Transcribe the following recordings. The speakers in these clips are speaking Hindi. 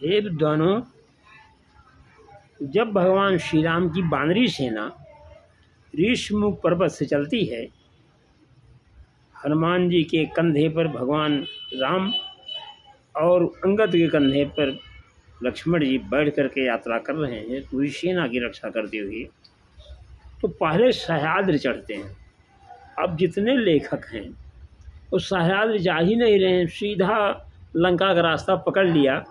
हे विद्वानों, जब भगवान श्री राम की बानरी सेना ऋषमुख पर्वत से चलती है, हनुमान जी के कंधे पर भगवान राम और अंगद के कंधे पर लक्ष्मण जी बैठ करके यात्रा कर रहे हैं पूरी सेना की रक्षा करते हुए, तो पहले सह्याद्री चढ़ते हैं। अब जितने लेखक हैं वो सह्याद्री जा ही नहीं रहे हैं, सीधा लंका का रास्ता पकड़ लिया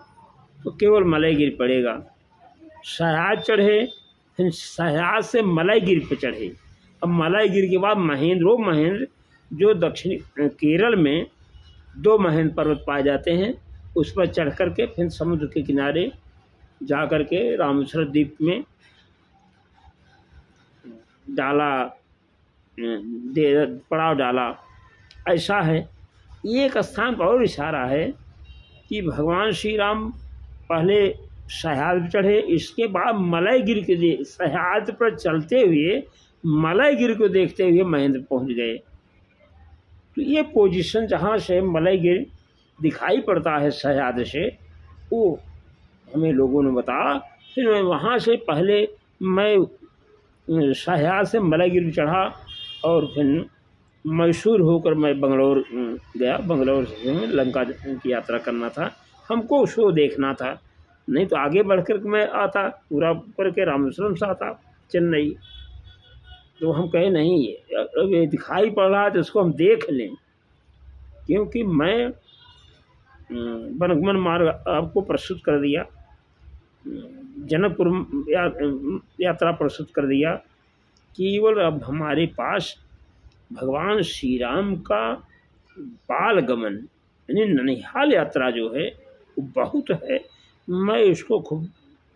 तो केवल मलयगिरी पड़ेगा। सह्याद्री चढ़े, फिर सह्याद्री से मलयगिरी पे चढ़े। अब मलयगिरी के बाद महेंद्र जो दक्षिणी केरल में 2 महेंद्र पर्वत पाए जाते हैं, उस पर चढ़ करके फिर समुद्र के किनारे जा कर के रामेश्वर द्वीप में पड़ाव डाला। ऐसा है। एक स्थान पर और इशारा है कि भगवान श्री राम पहले सह्याद्री चढ़े, इसके बाद मलयगिरी के सह्याद्री पर चलते हुए मलयगिरी को देखते हुए महेंद्र पहुंच गए। तो ये पोजीशन जहाँ से मलयगिरी दिखाई पड़ता है सह्याद्री से, वो हमें लोगों ने बताया। फिर मैं वहाँ से पहले मैं सह्याद्री से मलयगिरी चढ़ा और फिर मैसूर होकर मैं बंगलौर गया। बंगलौर से लंका की यात्रा करना था, हमको शो देखना था, नहीं तो आगे बढ़कर मैं आता पूरा करके रामेश्वरम से आता चेन्नई। तो हम कहे नहीं, अब ये दिखाई पड़ रहा है तो इसको हम देख लें, क्योंकि मैं वनगमन मार्ग आपको प्रस्तुत कर दिया, जनकपुर यात्रा प्रस्तुत कर दिया। केवल अब हमारे पास भगवान श्री राम का बाल गमन यानी ननिहाल यात्रा जो है वो बहुत है। मैं इसको खूब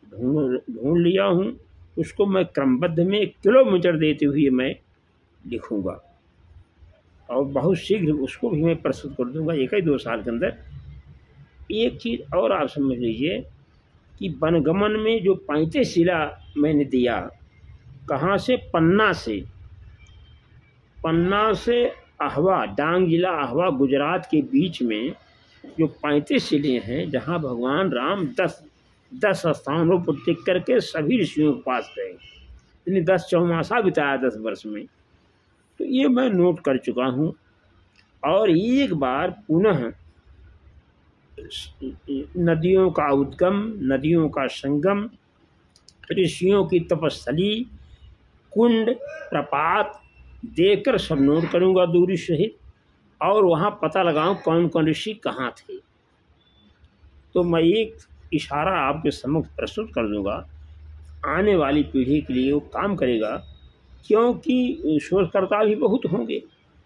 ढूंढ लिया हूँ, उसको मैं क्रमबद्ध में किलोमीटर देते हुए मैं लिखूँगा और बहुत शीघ्र उसको भी मैं प्रस्तुत कर दूँगा 1-2 साल के अंदर। एक चीज़ और आप समझ लीजिए कि वनगमन में जो 35 शिला मैंने दिया, कहाँ से? पन्ना से अहवा, डांग जिला अहवा गुजरात के बीच में जो 35 शिले हैं, जहाँ भगवान राम 10 स्थानों पर टिक करके सभी ऋषियों के पास गए, यानी 10 चौमासा बिताया 10 वर्ष में। तो ये मैं नोट कर चुका हूँ। और एक बार पुनः नदियों का उद्गम, नदियों का संगम, ऋषियों की तपस्थली, कुंड, प्रपात देखकर सब नोट करूँगा दूरी सहित, और वहाँ पता लगाऊँ कौन कौन ऋषि कहाँ थे। तो मैं एक इशारा आपके सम्मुख प्रस्तुत कर दूँगा, आने वाली पीढ़ी के लिए वो काम करेगा, क्योंकि शोधकर्ता भी बहुत होंगे।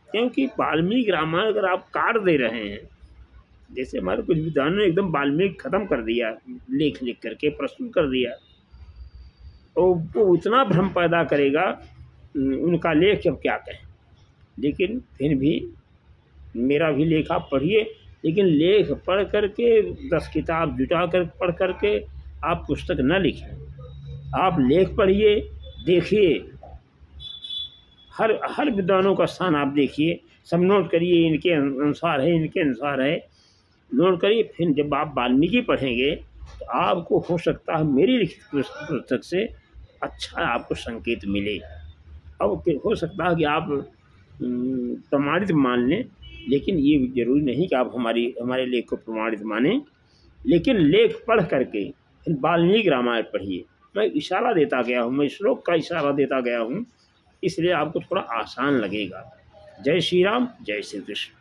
क्योंकि वाल्मीकि रामायण अगर आप काट दे रहे हैं, जैसे हमारे कुछ विद्वानों ने एकदम वाल्मीकि खत्म कर दिया, लिख करके प्रस्तुत कर दिया, तो वो उतना भ्रम पैदा करेगा, उनका लेख अब क्या कहें। लेकिन फिर भी मेरा भी लेख आप पढ़िए, लेकिन लेख पढ़ करके 10 किताब जुटा कर पढ़ करके आप पुस्तक न लिखें। आप लेख पढ़िए, देखिए, हर विद्वानों का स्थान आप देखिए, सब नोट करिए, इनके अनुसार है, इनके अनुसार है, नोट करिए। फिर जब आप वाल्मीकि पढ़ेंगे तो आपको हो सकता है मेरी लिखित पुस्तक से अच्छा आपको संकेत मिले। अब हो सकता है कि आप प्रमाणित मान लें, लेकिन ये जरूरी नहीं कि आप हमारे लेख को प्रमाणित मानें। लेकिन लेख पढ़ करके फिर वाल्मीकि रामायण पढ़िए। मैं इशारा देता गया हूँ, मैं श्लोक का इशारा देता गया हूँ, इसलिए आपको थोड़ा आसान लगेगा। जय श्री राम, जय श्री कृष्ण।